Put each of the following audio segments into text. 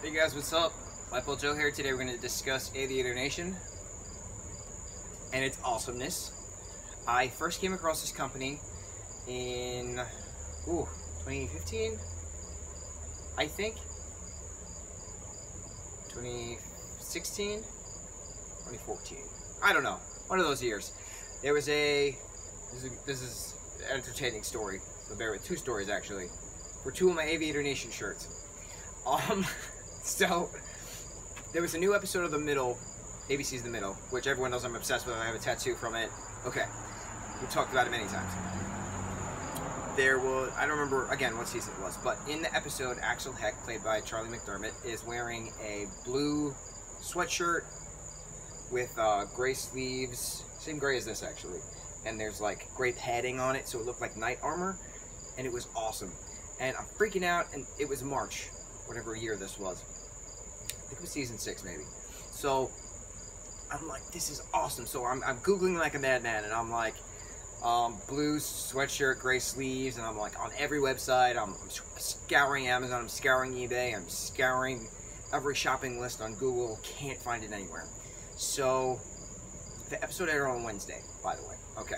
Hey guys, what's up? lightboltjoe here. Today we're going to discuss Aviator Nation and its awesomeness. I first came across this company in 2015, I think. 2016? 2014. I don't know. One of those years. There was this is an entertaining story, so bear with. Two stories actually, for two of my Aviator Nation shirts. So there was a new episode of The Middle, ABC's The Middle, which everyone knows I'm obsessed with. I have a tattoo from it. Okay, we talked about it many times. There was, I don't remember again what season it was, but in the episode, Axel Heck, played by Charlie McDermott, is wearing a blue sweatshirt with gray sleeves, same gray as this actually, and there's like gray padding on it, so it looked like knight armor, and it was awesome. And I'm freaking out, and it was March, whatever year this was. I think it was season 6 maybe. So I'm like, this is awesome. So I'm Googling like a madman, and I'm like, blue sweatshirt, gray sleeves, and I'm like on every website. I'm scouring Amazon, I'm scouring eBay, I'm scouring every shopping list on Google. Can't find it anywhere. So the episode aired on Wednesday, by the way. Okay.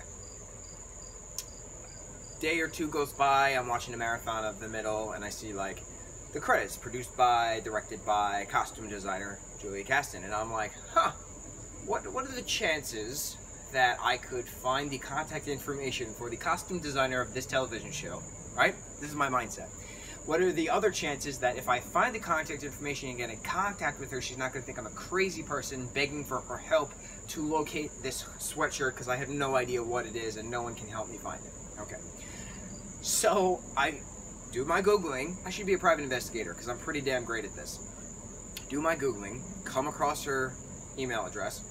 Day or two goes by, I'm watching a marathon of The Middle, and I see like the credits, produced by, directed by, costume designer Julia Caston, and I'm like, huh, what are the chances that I could find the contact information for the costume designer of this television show, right? This is my mindset. What are the other chances that if I find the contact information and get in contact with her, she's not going to think I'm a crazy person begging for her help to locate this sweatshirt because I have no idea what it is and no one can help me find it. Okay. So I do my Googling. I should be a private investigator because I'm pretty damn great at this. Do my Googling, come across her email address,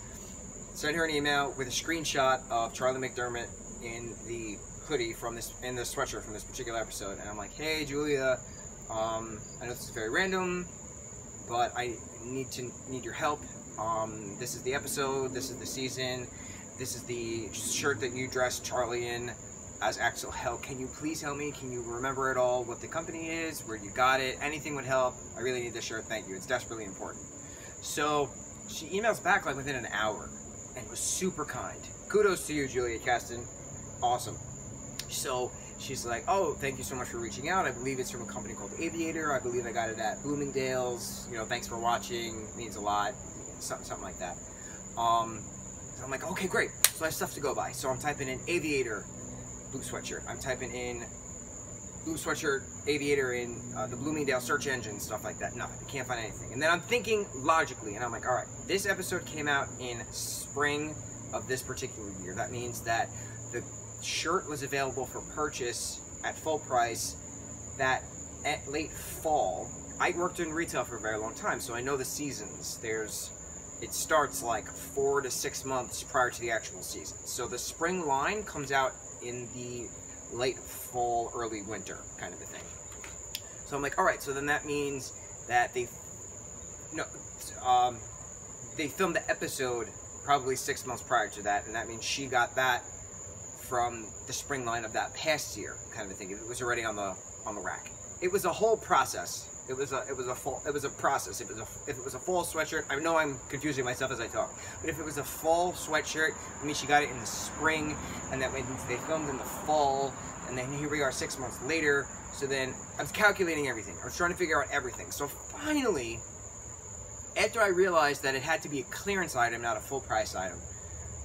send her an email with a screenshot of Charlie McDermott in the hoodie from this, in the sweatshirt from this particular episode, and I'm like, hey Julia, I know this is very random, but I need your help. This is the episode, this is the season, this is the shirt that you dressed Charlie in as Axel Heck. Can you please help me? Can you remember it all, what the company is, where you got it? Anything would help. I really need this shirt, thank you. It's desperately important. So she emails back like within an hour and was super kind. Kudos to you, Julia Caston. Awesome. So she's like, oh, thank you so much for reaching out. I believe it's from a company called Aviator. I believe I got it at Bloomingdale's. You know, thanks for watching. It means a lot. Something like that. So I'm like, okay, great. So I have stuff to go by. So I'm typing in Aviator blue sweatshirt. I'm typing in blue sweatshirt Aviator in the Bloomingdale search engine, stuff like that. Nothing. I can't find anything. And then I'm thinking logically, and I'm like, all right, this episode came out in spring of this particular year. That means that the shirt was available for purchase at full price that at late fall. I worked in retail for a very long time, so I know the seasons. It starts like 4 to 6 months prior to the actual season. So the spring line comes out in the late fall, early winter kind of a thing. So I'm like, all right, so then that means that they filmed the episode probably 6 months prior to that, and that means she got that from the spring line of that past year kind of a thing. It was already on the rack. It was a whole process. It was a process. If it was a fall sweatshirt, I know I'm confusing myself as I talk, but if it was a fall sweatshirt, I mean, she got it in the spring, and that means they filmed in the fall, and then here we are 6 months later. So then I was calculating everything. I was trying to figure out everything. So finally, after I realized that it had to be a clearance item, not a full price item,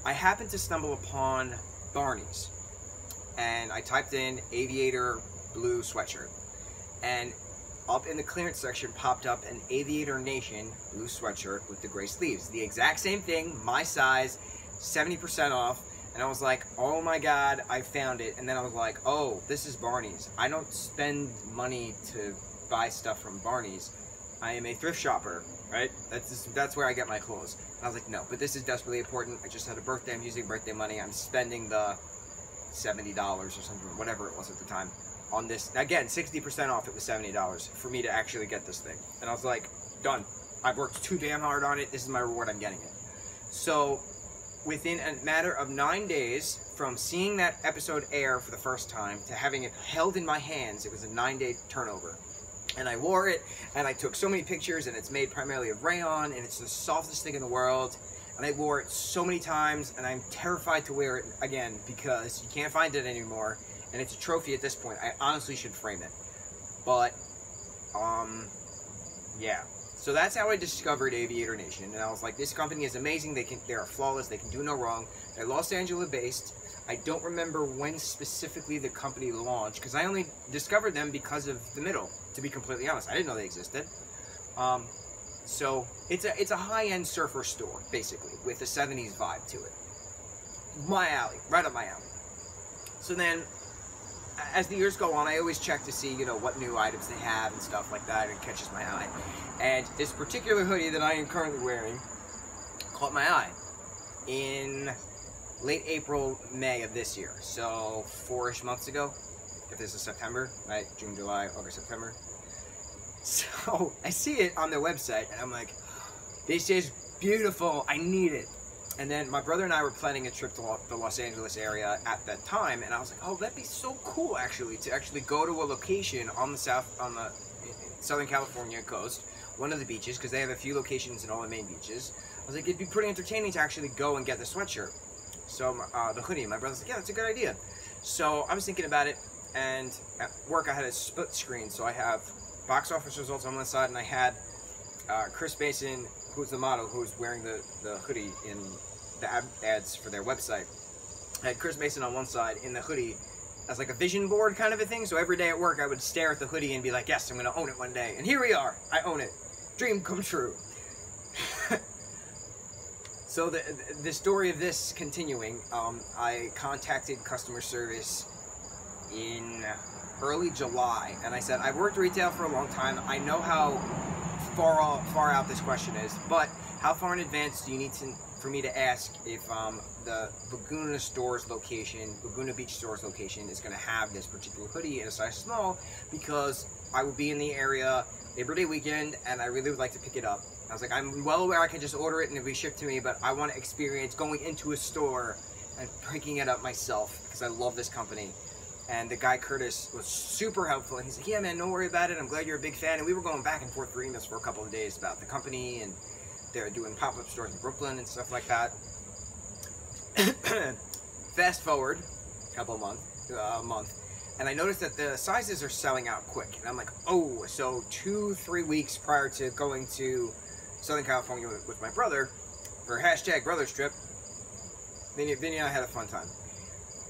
I happened to stumble upon Barney's, and I typed in Aviator blue sweatshirt, and up in the clearance section popped up an Aviator Nation blue sweatshirt with the gray sleeves. The exact same thing, my size, 70% off. And I was like, oh my God, I found it. And then I was like, oh, this is Barney's. I don't spend money to buy stuff from Barney's. I am a thrift shopper, right? That's where I get my clothes. And I was like, no, but this is desperately important. I just had a birthday, I'm using birthday money. I'm spending the $70 or something, whatever it was at the time, on this. Again, 60% off, it was $70 for me to actually get this thing. And I was like, done. I've worked too damn hard on it. This is my reward, I'm getting it. So within a matter of 9 days from seeing that episode air for the first time to having it held in my hands, it was a 9-day turnover. And I wore it, and I took so many pictures, and it's made primarily of rayon, and it's the softest thing in the world. And I wore it so many times, and I'm terrified to wear it again because you can't find it anymore, and it's a trophy at this point. I honestly should frame it. But, yeah. So that's how I discovered Aviator Nation, and I was like, this company is amazing. They are flawless. They can do no wrong. They're Los Angeles based. I don't remember when specifically the company launched, because I only discovered them because of the middle, to be completely honest. I didn't know they existed. So it's a high-end surfer store, basically, with a 70s vibe to it. My alley, right up my alley. So then, as the years go on, I always check to see, you know, what new items they have and stuff like that. It catches my eye. And this particular hoodie that I am currently wearing caught my eye in late April, May of this year. So 4-ish months ago. If this is September, right? June, July, August, September. So I see it on their website, and I'm like, this is beautiful. I need it. And then my brother and I were planning a trip to the Los Angeles area at that time, and I was like, oh, that'd be so cool, actually, to actually go to a location on the Southern California coast, one of the beaches, because they have a few locations in all the main beaches. I was like, it'd be pretty entertaining to actually go and get the sweatshirt. So the hoodie, my brother's like, yeah, that's a good idea. So I was thinking about it, and at work I had a split screen, so I have box office results on one side, and I had Chris Mason, who's the model, who's wearing the hoodie in the ads for their website. I had Chris Mason on one side in the hoodie as like a vision board kind of a thing, so every day at work I would stare at the hoodie and be like, yes, I'm going to own it one day. And here we are. I own it. Dream come true. So the story of this continuing, I contacted customer service in early July, and I said, I've worked retail for a long time. I know how far out this question is, but how far in advance do you need for me to ask if the Laguna store's location, Laguna Beach store's location, is going to have this particular hoodie in a size small, because I will be in the area Labor Day weekend, and I really would like to pick it up. I was like, I'm well aware I can just order it and it'll be shipped to me, but I want to experience going into a store and picking it up myself, because I love this company. And the guy, Curtis, was super helpful, and he's like, yeah, man, don't worry about it. I'm glad you're a big fan. And we were going back and forth for emails for a couple of days about the company, and they're doing pop-up stores in Brooklyn and stuff like that. Fast forward a couple of month, and I noticed that the sizes are selling out quick. And I'm like, oh, so 2-3 weeks prior to going to Southern California with my brother for #BrotherStrip, Vinny and I had a fun time.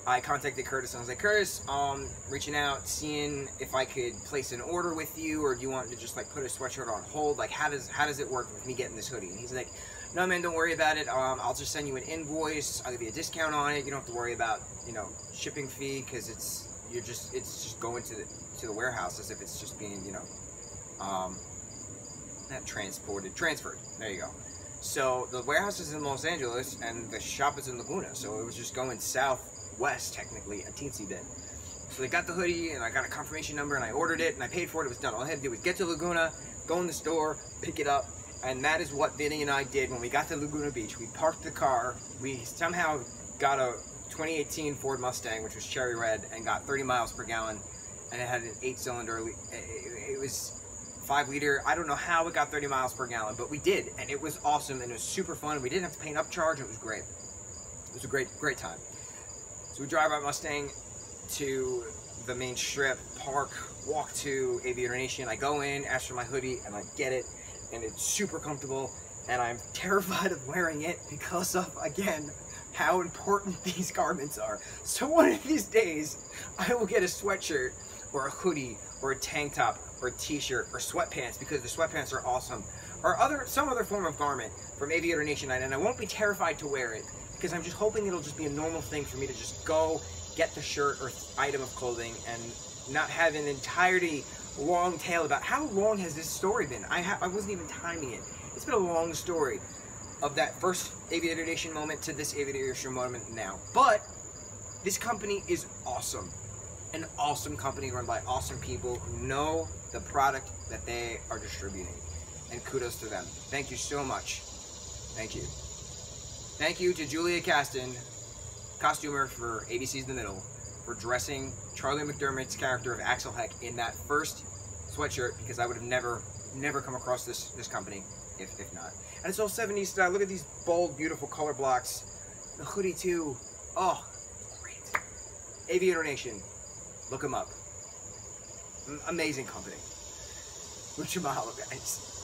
I contacted Curtis and I was like, Curtis, reaching out, seeing if I could place an order with you, or do you want to just like put a sweatshirt on hold? Like, how does it work with me getting this hoodie? And he's like, no, man, don't worry about it. I'll just send you an invoice. I'll give you a discount on it. You don't have to worry about, you know, shipping fee, because it's just going to the warehouse as if it's just being, you know, not transferred. There you go. So the warehouse is in Los Angeles and the shop is in Laguna, so it was just going southwest, technically, a teensy bit. So they got the hoodie, and I got a confirmation number, and I ordered it, and I paid for it. It was done. All I had to do was get to Laguna, go in the store, pick it up, and that is what Vinny and I did when we got to Laguna Beach. We parked the car. We somehow got a 2018 Ford Mustang, which was cherry red, and got 30 miles per gallon, and it had an 8-cylinder. It was 5-liter. I don't know how it got 30 miles per gallon, but we did, and it was awesome, and it was super fun. We didn't have to pay an upcharge. It was great. It was a great time. So we drive our Mustang to the main strip, park, walk to Aviator Nation. I go in, ask for my hoodie, and I get it, and it's super comfortable, and I'm terrified of wearing it because of, again, how important these garments are. So one of these days, I will get a sweatshirt or a hoodie or a tank top or a t-shirt or sweatpants, because the sweatpants are awesome, or some other form of garment from Aviator Nation, and I won't be terrified to wear it, because I'm just hoping it'll just be a normal thing for me to just go get the shirt or item of clothing and not have an entirety long tale about how long has this story been. I wasn't even timing it. It's been a long story of that first Aviator Nation moment to this Aviator Nation moment now. But this company is awesome. An awesome company run by awesome people who know the product that they are distributing. And kudos to them. Thank you so much. Thank you. Thank you to Julia Caston, costumer for ABC's The Middle, for dressing Charlie McDermott's character of Axel Heck in that first sweatshirt because I would have never come across this company if not. And it's all 70s style. Look at these bold, beautiful color blocks. The hoodie too. Oh, great. Aviator Nation. Look them up. Amazing company. Mucho mahalo, guys.